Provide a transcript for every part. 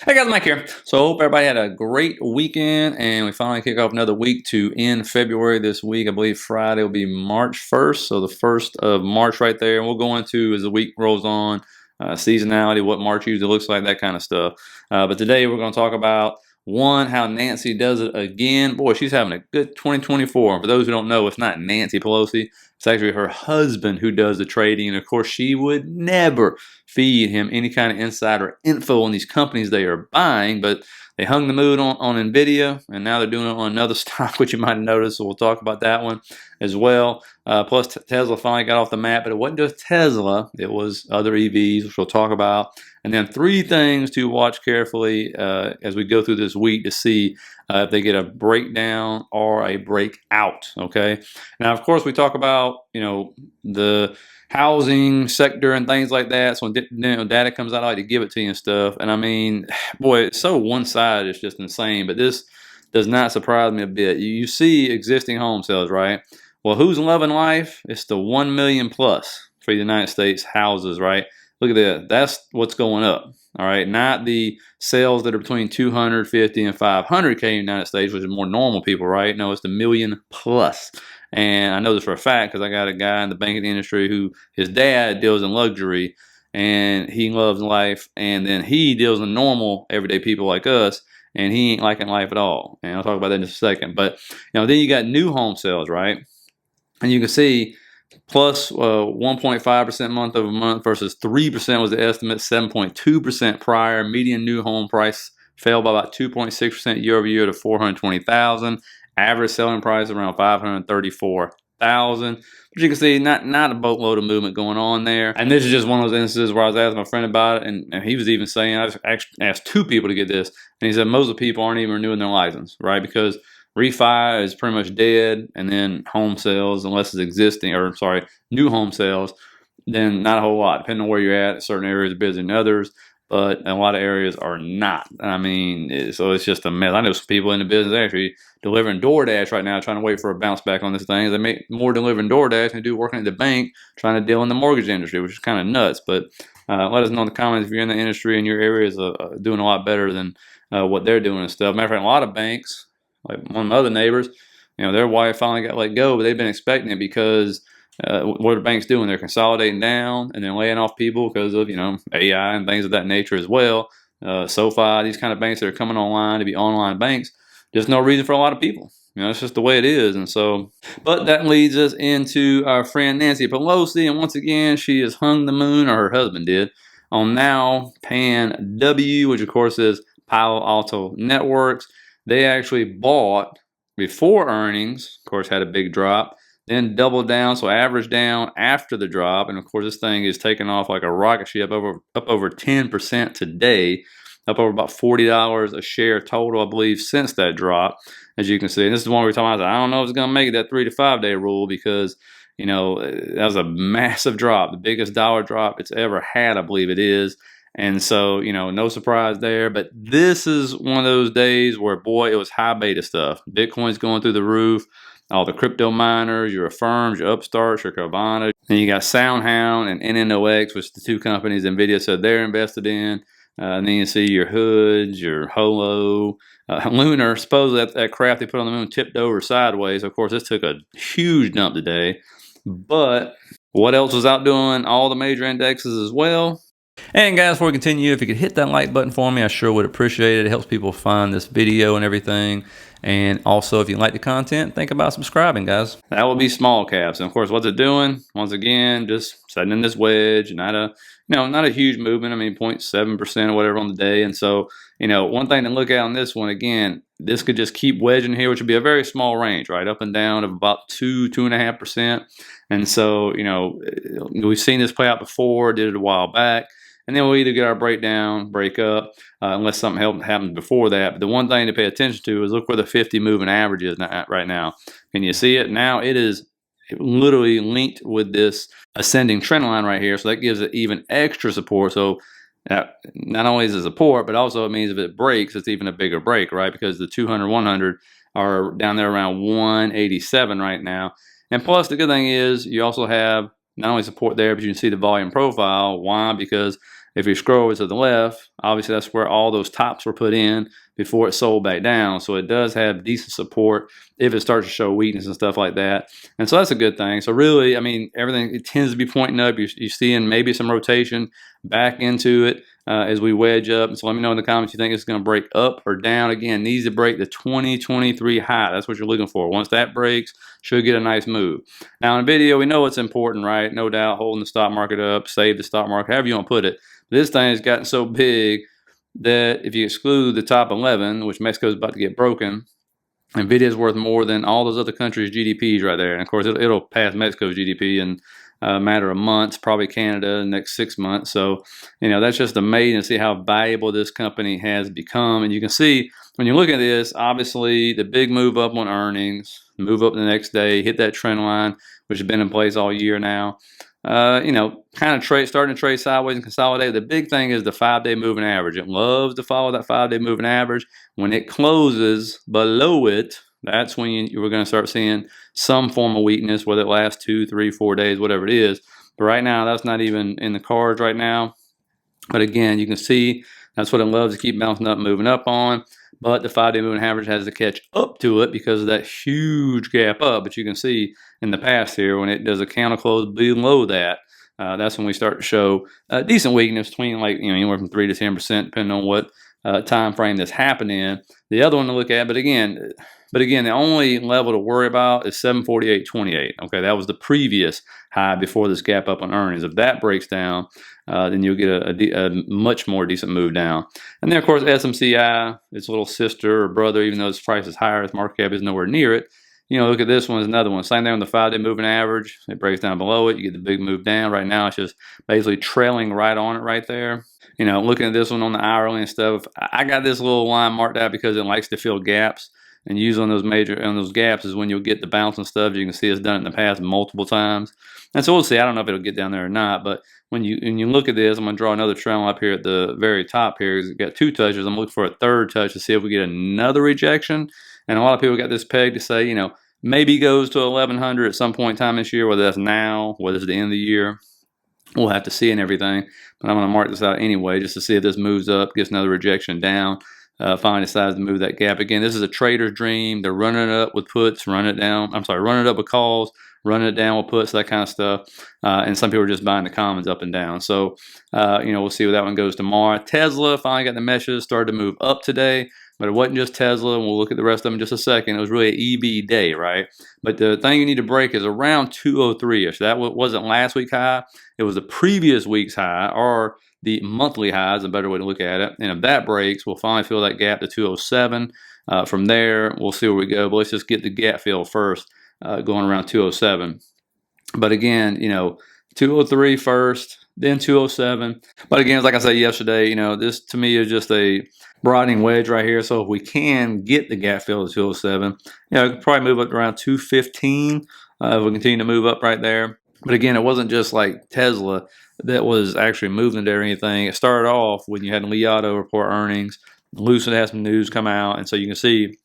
Hey guys, Mike here. So hope everybody had a great weekend and we finally kick off another week to end February this week. I believe Friday will be March 1st, so the 1st of March right there. And we'll go into as the week rolls on, seasonality, what March usually looks like, that kind of stuff. But today we're going to talk about one, how Nancy does it again. Boy, she's having a good 2024. For those who don't know, it's not Nancy Pelosi. It's actually her husband who does the trading. And of course, she would never feed him any kind of insider info on these companies they are buying, but they hung the mood on NVIDIA, and now they're doing it on another stock, which you might have noticed, so we'll talk about that one as well. Plus, Tesla finally got off the map, but it wasn't just Tesla. It was other EVs, which we'll talk about. And then three things to watch carefully as we go through this week to see if they get a breakdown or a breakout, okay? Now, of course, we talk about, the housing sector and things like that. So when data comes out, I like to give it to you and stuff. And I mean, boy, it's so one-sided, it's just insane. But this does not surprise me a bit. You see existing home sales, right? Well, who's loving life? It's the 1 million plus for the United States houses, right? Look at that. That's what's going up. All right, not the sales that are between 250 and 500K in the United States, which is more normal people, right? No, it's the million plus. And I know this for a fact because I got a guy in the banking industry who his dad deals in luxury and he loves life. And then he deals in normal everyday people like us, and he ain't liking life at all. And I'll talk about that in just a second. But, then you got new home sales, right? And you can see plus 1.5% month over month versus 3% was the estimate, 7.2% prior. Median new home price fell by about 2.6% year over year to 420,000. Average selling price around 534,000. But you can see not a boatload of movement going on there. And this is just one of those instances where I was asking my friend about it, and he was even saying, I just asked two people to get this, and he said most of the people aren't even renewing their license, right? Because refi is pretty much dead, and then home sales, unless it's new home sales, then not a whole lot, depending on where you're at. Certain areas are busier than others, but a lot of areas are not. I mean, so it's just a mess. I know some people in the business actually delivering DoorDash right now, trying to wait for a bounce back on this thing. They make more delivering DoorDash than they do working at the bank, trying to deal in the mortgage industry, which is kind of nuts. But let us know in the comments if you're in the industry and your area is doing a lot better than what they're doing and stuff. Matter of fact, a lot of banks, like one of my other neighbors, their wife finally got let go, but they've been expecting it because what are the banks doing? They're consolidating down and then laying off people because of AI and things of that nature as well. SoFi, these kind of banks that are coming online to be online banks, there's no reason for a lot of people. It's just the way it is. And so, but that leads us into our friend Nancy Pelosi, and once again, she has hung the moon, or her husband did, on now Pan W, which of course is Palo Alto Networks. They actually bought before earnings, of course, had a big drop, then doubled down, so average down after the drop. And of course, this thing is taking off like a rocket ship, up over 10% today, up over about $40 a share total, I believe, since that drop, as you can see. And this is one we're talking about. I don't know if it's going to make it that 3 to 5 day rule because, that was a massive drop, the biggest dollar drop it's ever had, I believe it is. And so, no surprise there. But this is one of those days where, boy, it was high beta stuff. Bitcoin's going through the roof. All the crypto miners, your Affirms, your Upstarts, your Carvana. Then you got SoundHound and NNOX, which the two companies NVIDIA said they're invested in. And then you see your Hoods, your Holo, Lunar. Supposedly that craft they put on the moon tipped over sideways. Of course, this took a huge dump today. But what else was out doing all the major indexes as well? And guys, before we continue, if you could hit that like button for me, I sure would appreciate it. It helps people find this video and everything. And also, if you like the content, think about subscribing, guys. That will be small caps. And of course, what's it doing? Once again, just setting in this wedge, not a huge movement. I mean, 0.7% or whatever on the day. And so, one thing to look at on this one, again, this could just keep wedging here, which would be a very small range, right? Up and down of about 2.5%. And so, we've seen this play out before, did it a while back. And then we'll either get our breakdown, break up, unless something happens before that. But the one thing to pay attention to is look where the 50 moving average is right now. Can you see it? Now it is literally linked with this ascending trend line right here. So that gives it even extra support. So not only is it support, but also it means if it breaks, it's even a bigger break, right? Because the 200, 100 are down there around 187 right now. And plus, the good thing is you also have not only support there, but you can see the volume profile. Why? Because if you scroll over to the left, obviously that's where all those tops were put in before it sold back down. So it does have decent support if it starts to show weakness and stuff like that. And so that's a good thing. So really, I mean, everything, it tends to be pointing up. You're seeing maybe some rotation back into it as we wedge up. So let me know in the comments you think it's going to break up or down. Again, needs to break the 2023 high. That's what you're looking for. Once that breaks, should get a nice move. Now in video, we know it's important, right? No doubt, holding the stock market up, save the stock market, however you want to put it. This thing has gotten so big that if you exclude the top 11, which Mexico is about to get broken, NVIDIA is worth more than all those other countries' GDPs right there. And of course, it'll pass Mexico's GDP in a matter of months, probably Canada in the next 6 months. So, that's just amazing to see how valuable this company has become. And you can see when you look at this, obviously the big move up on earnings, move up the next day, hit that trend line, which has been in place all year now. Kind of starting to trade sideways and consolidate. The big thing is the 5-day moving average. It loves to follow that 5-day moving average. When it closes below it, that's when we're going to start seeing some form of weakness, whether it lasts 2, 3, 4 days, whatever it is. But right now, that's not even in the cards right now. But again, you can see that's what it loves to keep bouncing up, moving up on. But the 5-day moving average has to catch up to it because of that huge gap up. But you can see in the past here, when it does a counter close below that, that's when we start to show decent weakness between anywhere from 3 to 10%, depending on what time frame that's happening. The other one to look at, but again, the only level to worry about is 748.28. Okay, that was the previous high before this gap up on earnings. If that breaks down, then you'll get a much more decent move down. And then, of course, SMCI, its little sister or brother, even though its price is higher, its market cap is nowhere near it. Look at this one, is another one. Same thing on the 5-day moving average. It breaks down below it. You get the big move down. Right now, it's just basically trailing right on it right there. Looking at this one on the hourly and stuff, I got this little line marked out because it likes to fill gaps. And usually on those gaps is when you'll get the bounce and stuff. You can see it's done it in the past multiple times. And so we'll see. I don't know if it'll get down there or not. But when you look at this, I'm going to draw another trend up here at the very top here. It's got 2 touches. I'm looking for a 3rd touch to see if we get another rejection. And a lot of people got this pegged to say, maybe goes to 1100 at some point in time this year, whether that's now, whether it's the end of the year. We'll have to see and everything. But I'm going to mark this out anyway just to see if this moves up, gets another rejection down. Finally decides to move that gap. Again, this is a trader's dream. They're running it up with puts, running it up with calls, running it down with puts, that kind of stuff. And some people are just buying the commons up and down. So, we'll see where that one goes tomorrow. Tesla finally got the meshes, started to move up today. But it wasn't just Tesla, and we'll look at the rest of them in just a second. It was really an EV day, right? But the thing you need to break is around 203-ish. That wasn't last week's high. It was the previous week's high, or the monthly high is a better way to look at it. And if that breaks, we'll finally fill that gap to 207. From there, we'll see where we go. But let's just get the gap fill first, going around 207. But again, 203 first, then 207. But again, like I said yesterday, this to me is just a broadening wedge right here. So if we can get the gap fill to 207, we could probably move up to around 215 if we continue to move up right there. But again, it wasn't just like Tesla that was actually moving there or anything. It started off when you had Li Auto report earnings. Lucid had some news come out. And so you can see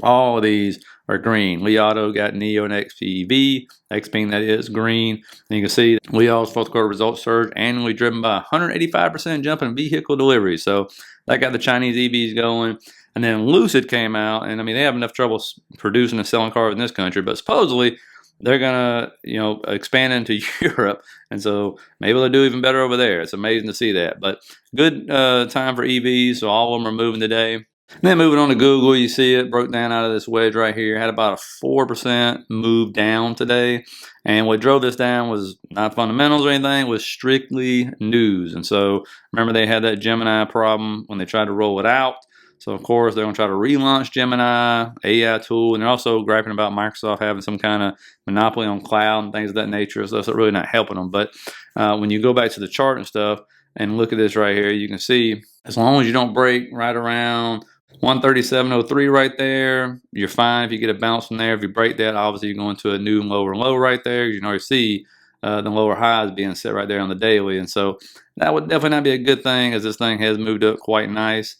all of these are green. Li Auto got NIO and XPV. XPV, that is green. And you can see Li Auto's 4th quarter results surge annually driven by 185% jump in vehicle deliveries. So that got the Chinese EVs going. And then Lucid came out, and they have enough trouble producing and selling cars in this country, but supposedly they're gonna, expand into Europe, and so maybe they'll do even better over there. It's amazing to see that. But good time for EVs, so all of them are moving today. And then moving on to Google, you see it broke down out of this wedge right here. Had about a 4% move down today. And what drove this down was not fundamentals or anything, was strictly news. And so remember they had that Gemini problem when they tried to roll it out. So of course they're going to try to relaunch Gemini, AI tool, and they're also griping about Microsoft having some kind of monopoly on cloud and things of that nature. So that's really not helping them. But when you go back to the chart and stuff and look at this right here, you can see as long as you don't break right around 137.03 right there, you're fine. If you get a bounce from there, if you break that, obviously you're going to a new lower low right there. You can already see the lower highs being set right there on the daily. And so that would definitely not be a good thing, as this thing has moved up quite nice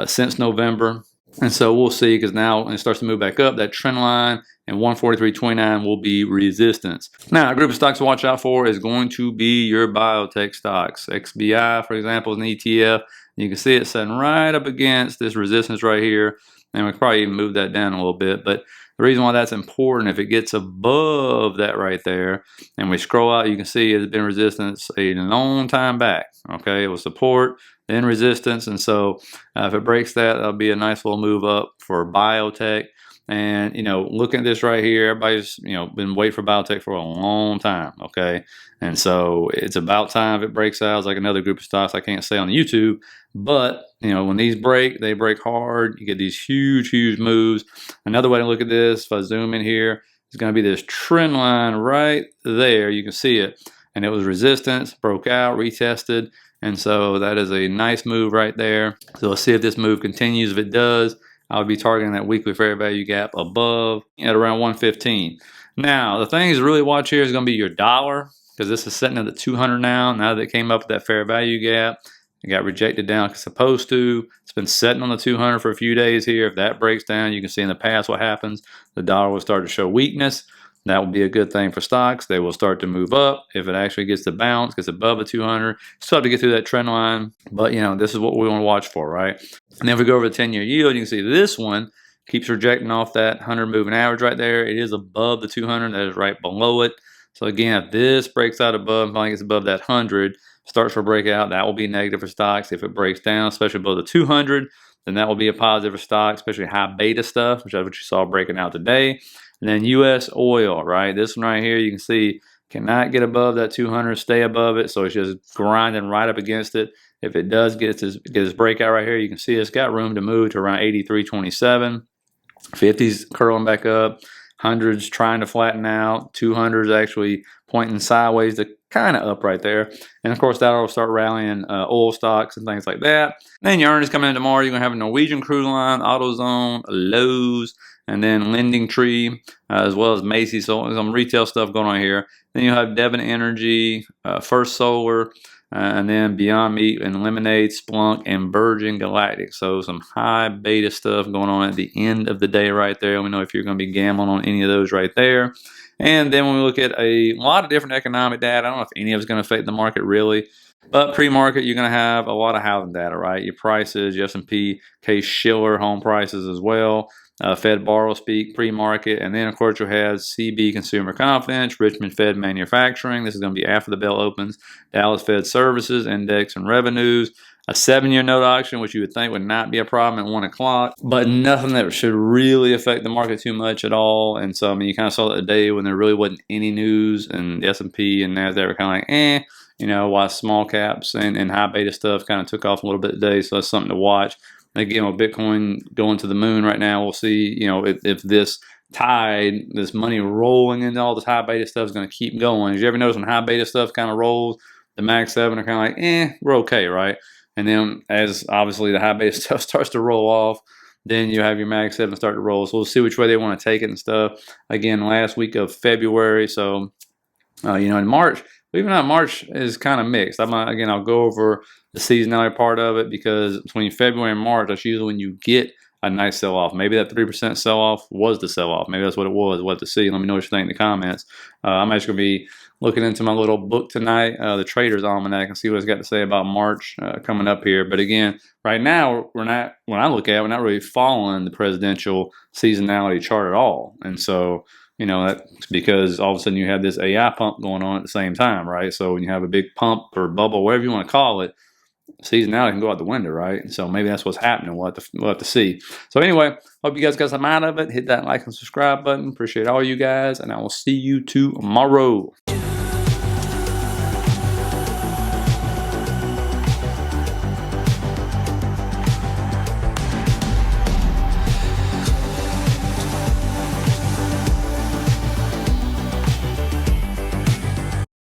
since November. And so we'll see, because now when it starts to move back up, that trend line and 143.29 will be resistance. Now, a group of stocks to watch out for is going to be your biotech stocks. XBI, for example, is an ETF. You can see it sitting right up against this resistance right here. And we could probably even move that down a little bit. But the reason why that's important, if it gets above that right there, and we scroll out, you can see it's been resistance a long time back. Okay, it was support, then resistance. And so if it breaks that, that'll be a nice little move up for biotech. And, you know, looking at this right here, everybody's, you know, been waiting for biotech for a long time, okay? And so it's about time if it breaks out. It's like another group of stocks I can't say on YouTube. But, you know, when these break, they break hard. You get these huge, huge moves. Another way to look at this, if I zoom in here, is going to be this trend line right there. You can see it. And it was resistance, broke out, retested. And so that is a nice move right there. So let's see if this move continues. If it does, I would be targeting that weekly fair value gap above at around 115. Now, the thing to really watch here is going to be your dollar, because this is sitting at the 200 now. Now that it came up with that fair value gap, it got rejected down like it's supposed to. It's been sitting on the 200 for a few days here. If that breaks down, you can see in the past what happens. The dollar will start to show weakness. That will be a good thing for stocks. They will start to move up. If it actually gets to bounce, gets above the 200, still have to get through that trend line. But, you know, this is what we want to watch for, right? And then if we go over the 10-year yield, you can see this one keeps rejecting off that 100 moving average right there. It is above the 200. That is right below it. So, again, if this breaks out above, if it gets above that 100, starts for breakout, that will be negative for stocks. If it breaks down, especially below the 200, then that will be a positive for stocks, especially high beta stuff, which is what you saw breaking out today. And then U.S. oil, right? This one right here, you can see, cannot get above that 200, stay above it. So it's just grinding right up against it. If it does get this breakout right here, you can see it's got room to move to around 83.27. 50's curling back up. 100's trying to flatten out. 200's actually pointing sideways to kind of up right there. And of course, that'll start rallying oil stocks and things like that. Then your earnings coming in tomorrow. You're going to have a Norwegian Cruise Line, AutoZone, Lowe's, and then Lending Tree, as well as Macy's. So some retail stuff going on here. Then you have Devon Energy, First Solar, and then Beyond Meat and Lemonade, Splunk, and Virgin Galactic. So some high beta stuff going on at the end of the day right there. Let me know if you're going to be gambling on any of those right there. And then when we look at a lot of different economic data, I don't know if any of it's going to affect the market really. But pre-market, you're going to have a lot of housing data, right? Your prices, your S&P, Case-Shiller home prices as well. Fed borrow speak, pre-market, and then of course you'll have CB consumer confidence, Richmond Fed manufacturing. This is going to be after the bell opens. Dallas Fed services index and revenues. A 7-year note auction, which you would think would not be a problem at 1 o'clock, but nothing that should really affect the market too much at all. And so I mean, you kind of saw that today when there really wasn't any news, and the S&P and Nasdaq were kind of like, you know, while small caps and high beta stuff kind of took off a little bit today. So that's something to watch. Again, with Bitcoin going to the moon right now, we'll see, you know, if this tide, this money rolling into all this high beta stuff is going to keep going. Did you ever notice when high beta stuff kind of rolls, the Mag 7 are kind of like, we're okay, right? And then as obviously the high beta stuff starts to roll off, then you have your Mag 7 start to roll. So we'll see which way they want to take it and stuff. Again, last week of February. So, you know, in March, even though March is kind of mixed. I'll go over the seasonality part of it, because between February and March, that's usually when you get a nice sell-off. Maybe that 3% sell-off was the sell-off. Maybe that's what it was. What to see. Let me know what you think in the comments. I'm actually going to be looking into my little book tonight, the Trader's Almanac, and see what it's got to say about March coming up here. But again, right now, we're not really following the presidential seasonality chart at all. And so, you know, that's because all of a sudden you have this AI pump going on at the same time, right? So when you have a big pump or bubble, whatever you want to call it, seasonality can go out the window, right? So maybe that's what's happening. We'll have to see. So anyway, hope you guys got some out of it. Hit that like and subscribe button. Appreciate all you guys, and I will see you tomorrow.